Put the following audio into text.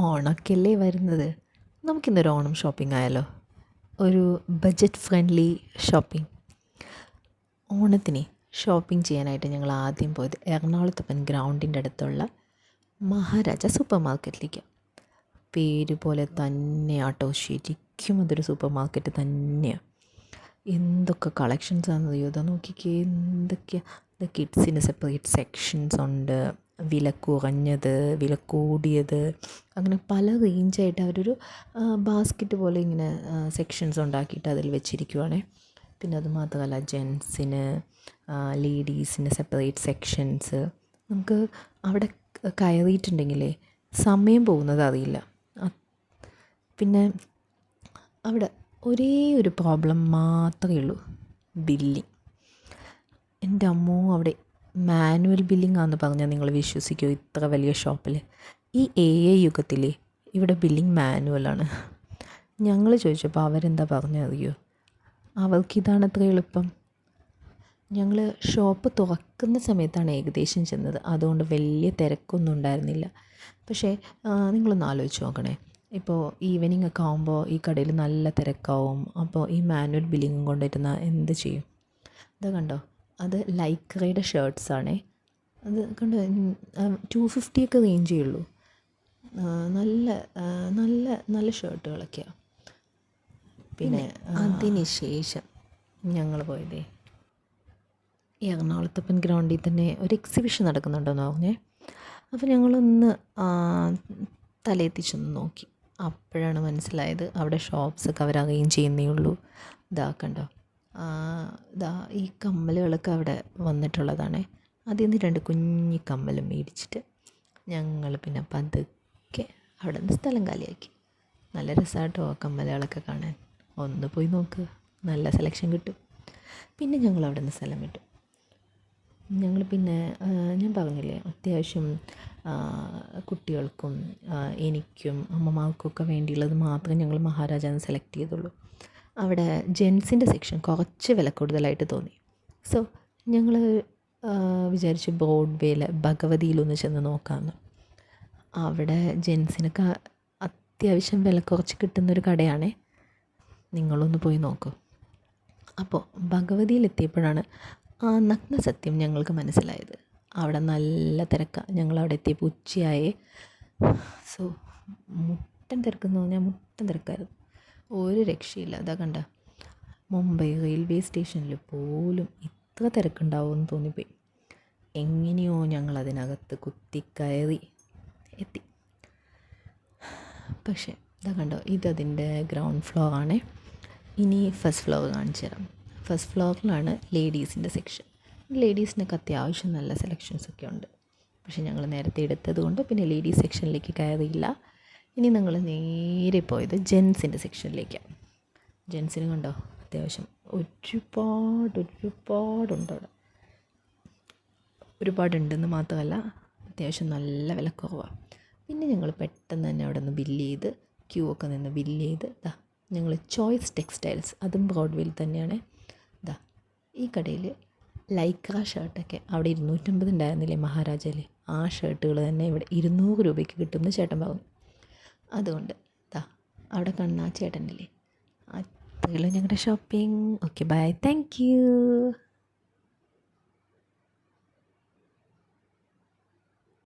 ഓണമൊക്കെയല്ലേ വരുന്നത്. നമുക്കിന്നൊരു ഓണം ഷോപ്പിംഗ് ആയാലോ? ഒരു ബഡ്ജറ്റ് ഫ്രണ്ട്ലി ഷോപ്പിംഗ്. ഓണത്തിന് ഷോപ്പിംഗ് ചെയ്യാനായിട്ട് ഞങ്ങൾ ആദ്യം പോയത് എറണാകുളത്തപ്പൻ ഗ്രൗണ്ടിൻ്റെ അടുത്തുള്ള മഹാരാജ സൂപ്പർ മാർക്കറ്റിലേക്ക്. പേര് പോലെ തന്നെയാട്ടോ, ശരിക്കും അതൊരു സൂപ്പർ മാർക്കറ്റ് തന്നെയാണ്. എന്തൊക്കെ കളക്ഷൻസാണെന്ന് അറിയോ? ഇതാ നോക്കിക്കേ, എന്തൊക്കെയാണ്. കിഡ്സിന് സെപ്പറേറ്റ് സെക്ഷൻസ് ഉണ്ട്, വില കുറഞ്ഞത്, വില കൂടിയത്, അങ്ങനെ പല റേഞ്ചായിട്ട് അവരൊരു ബാസ്ക്കറ്റ് പോലെ ഇങ്ങനെ സെക്ഷൻസ് ഉണ്ടാക്കിയിട്ട് അതിൽ വെച്ചിരിക്കുവാണേ. പിന്നെ അത് മാത്രമല്ല, ജെൻസിന്, ലേഡീസിന് സെപ്പറേറ്റ് സെക്ഷൻസ്. നമുക്ക് അവിടെ കയറിയിട്ടുണ്ടെങ്കിലേ സമയം പോകുന്നത് അറിയില്ല. പിന്നെ അവിടെ ഒരേ ഒരു പ്രോബ്ലം മാത്രമേ ഉള്ളൂ, ബില്ലിങ്. എൻ്റെ അമ്മോ, അവിടെ മാനുവൽ ബില്ലിംഗ് ആണെന്ന് പറഞ്ഞാൽ നിങ്ങൾ വിശ്വസിക്കുമോ? ഇത്ര വലിയ ഷോപ്പിൽ ഈ AI യുഗത്തിൽ ഇവിടെ ബില്ലിംഗ് മാനുവലാണ്. ഞങ്ങൾ ചോദിച്ചപ്പോൾ അവരെന്താ പറഞ്ഞറിയോ? അവർക്കിതാണ് അത്ര എളുപ്പം. ഞങ്ങൾ ഷോപ്പ് തുറക്കുന്ന സമയത്താണ് ഏകദേശം ചെന്നത്, അതുകൊണ്ട് വലിയ തിരക്കൊന്നും ഉണ്ടായിരുന്നില്ല. പക്ഷേ നിങ്ങളൊന്ന് ആലോചിച്ച് നോക്കണേ, ഇപ്പോൾ ഈവനിങ് ഒക്കെ ആകുമ്പോൾ ഈ കടയിൽ നല്ല തിരക്കാവും. അപ്പോൾ ഈ മാനുവൽ ബില്ലിങ്ങും കൊണ്ടിരുന്നാൽ എന്ത് ചെയ്യും? ഇതാ കണ്ടോ, അത് ലൈക്രയുടെ ഷർട്ട്സാണേ. അത് കണ്ടോ, 250 ഒക്കെ റേഞ്ചേ ഉള്ളൂ. നല്ല നല്ല നല്ല ഷർട്ടുകളൊക്കെയാണ്. പിന്നെ അതിന് ശേഷം ഞങ്ങൾ പോയതേ എറണാകുളത്തപ്പൻ ഗ്രൗണ്ടിൽ തന്നെ ഒരു എക്സിബിഷൻ നടക്കുന്നുണ്ടെന്ന് പറഞ്ഞേ. അപ്പോൾ ഞങ്ങളൊന്ന് തലയെത്തിച്ചൊന്ന് നോക്കി. അപ്പോഴാണ് മനസ്സിലായത് അവിടെ ഷോപ്സൊക്കെ അവർ അറേഞ്ച് ചെയ്യുന്നേ ഉള്ളൂ. ഇതാ കണ്ടോ, ഇതാ ഈ കമ്മലുകളൊക്കെ അവിടെ വന്നിട്ടുള്ളതാണേ. അതിൽ നിന്ന് 2 കുഞ്ഞി കമ്മലും മേടിച്ചിട്ട് ഞങ്ങൾ പിന്നെ പതുക്കെ അവിടെ നിന്ന് സ്ഥലം കാലിയാക്കി. നല്ല രസമായിട്ടോ കമ്മലുകളൊക്കെ കാണാൻ. ഒന്ന് പോയി നോക്ക്, നല്ല സെലക്ഷൻ കിട്ടും. പിന്നെ ഞങ്ങൾ അവിടെ നിന്ന് സ്ഥലം വിട്ടു. ഞങ്ങൾ പിന്നെ ഞാൻ പറഞ്ഞില്ലേ, അത്യാവശ്യം കുട്ടികൾക്കും എനിക്കും അമ്മമാർക്കൊക്കെ വേണ്ടിയുള്ളത് മാത്രമേ ഞങ്ങൾ മഹാരാജാന്ന് സെലക്ട് ചെയ്തുള്ളൂ. അവിടെ ജെൻസിൻ്റെ സെക്ഷൻ കുറച്ച് വില കൂടുതലായിട്ട് തോന്നി. സോ ഞങ്ങൾ വിചാരിച്ചു ബ്രോഡ്വേയിൽ ഭഗവതിയിലൊന്ന് ചെന്ന് നോക്കാമെന്ന്. അവിടെ ജെൻസിനൊക്കെ അത്യാവശ്യം വില കുറച്ച് കിട്ടുന്നൊരു കടയാണേ, നിങ്ങളൊന്ന് പോയി നോക്കൂ. അപ്പോൾ ഭഗവതിയിലെത്തിയപ്പോഴാണ് ആ നഗ്ന സത്യം ഞങ്ങൾക്ക് മനസ്സിലായത്. അവിടെ നല്ല തിരക്കാണ്. ഞങ്ങളവിടെ എത്തിയപ്പോൾ ഉച്ചയായേ. സോ മുട്ടൻ തിരക്കെന്ന് പറഞ്ഞാൽ മുട്ടൻ തിരക്കായിരുന്നു, ഒരു രക്ഷയില്ല. അതാ കണ്ട, മുംബൈ റെയിൽവേ സ്റ്റേഷനിൽ പോലും ഇത്ര തിരക്കുണ്ടാവുമെന്ന് തോന്നിപ്പോയി. എങ്ങനെയോ ഞങ്ങളതിനകത്ത് കുത്തിക്കയറി എത്തി. പക്ഷേ ഇതാ കണ്ടോ, ഇതതിൻ്റെ ഗ്രൗണ്ട് ഫ്ലോർ ആണേ. ഇനി ഫസ്റ്റ് ഫ്ലോർ കാണിച്ചു തരാം. First ഫ്ലോറിലാണ് ലേഡീസിൻ്റെ section. ലേഡീസിനൊക്കെ അത്യാവശ്യം നല്ല സെലക്ഷൻസൊക്കെ ഉണ്ട്. പക്ഷേ ഞങ്ങൾ നേരത്തെ എടുത്തത് കൊണ്ട് പിന്നെ ലേഡീസ് സെക്ഷനിലേക്ക് കയറിയില്ല. ഇനി ഞങ്ങൾ നേരെ പോയത് ജെൻസിൻ്റെ സെക്ഷനിലേക്കാണ്. ജെൻസിന് കണ്ടോ, അത്യാവശ്യം ഒരുപാടുണ്ട് അവിടെ. ഒരുപാടുണ്ടെന്ന് മാത്രമല്ല, അത്യാവശ്യം നല്ല വിലക്കുറവാണ്. പിന്നെ ഞങ്ങൾ പെട്ടെന്ന് തന്നെ അവിടെ നിന്ന് ബില്ല് ചെയ്ത്, ക്യൂ ഒക്കെ നിന്ന് ബില്ല് ചെയ്ത്, ഞങ്ങൾ ചോയ്സ് ടെക്സ്റ്റൈൽസ്, അതും ബ്രോഡ്വേയിൽ തന്നെയാണ്. ഈ കടയിൽ ലൈക്ര ഷർട്ടൊക്കെ അവിടെ 250 ഉണ്ടായിരുന്നില്ലേ മഹാരാജയിൽ, ആ ഷർട്ടുകൾ തന്നെ ഇവിടെ 200 രൂപയ്ക്ക് കിട്ടുമെന്ന് ചേട്ടൻ പറഞ്ഞു. അതുകൊണ്ട് അവിടെ കാണുന്ന ആ ചേട്ടനില്ലേ, അത്രയുള്ളൂ ഞങ്ങളുടെ shopping. Okay, bye, thank U.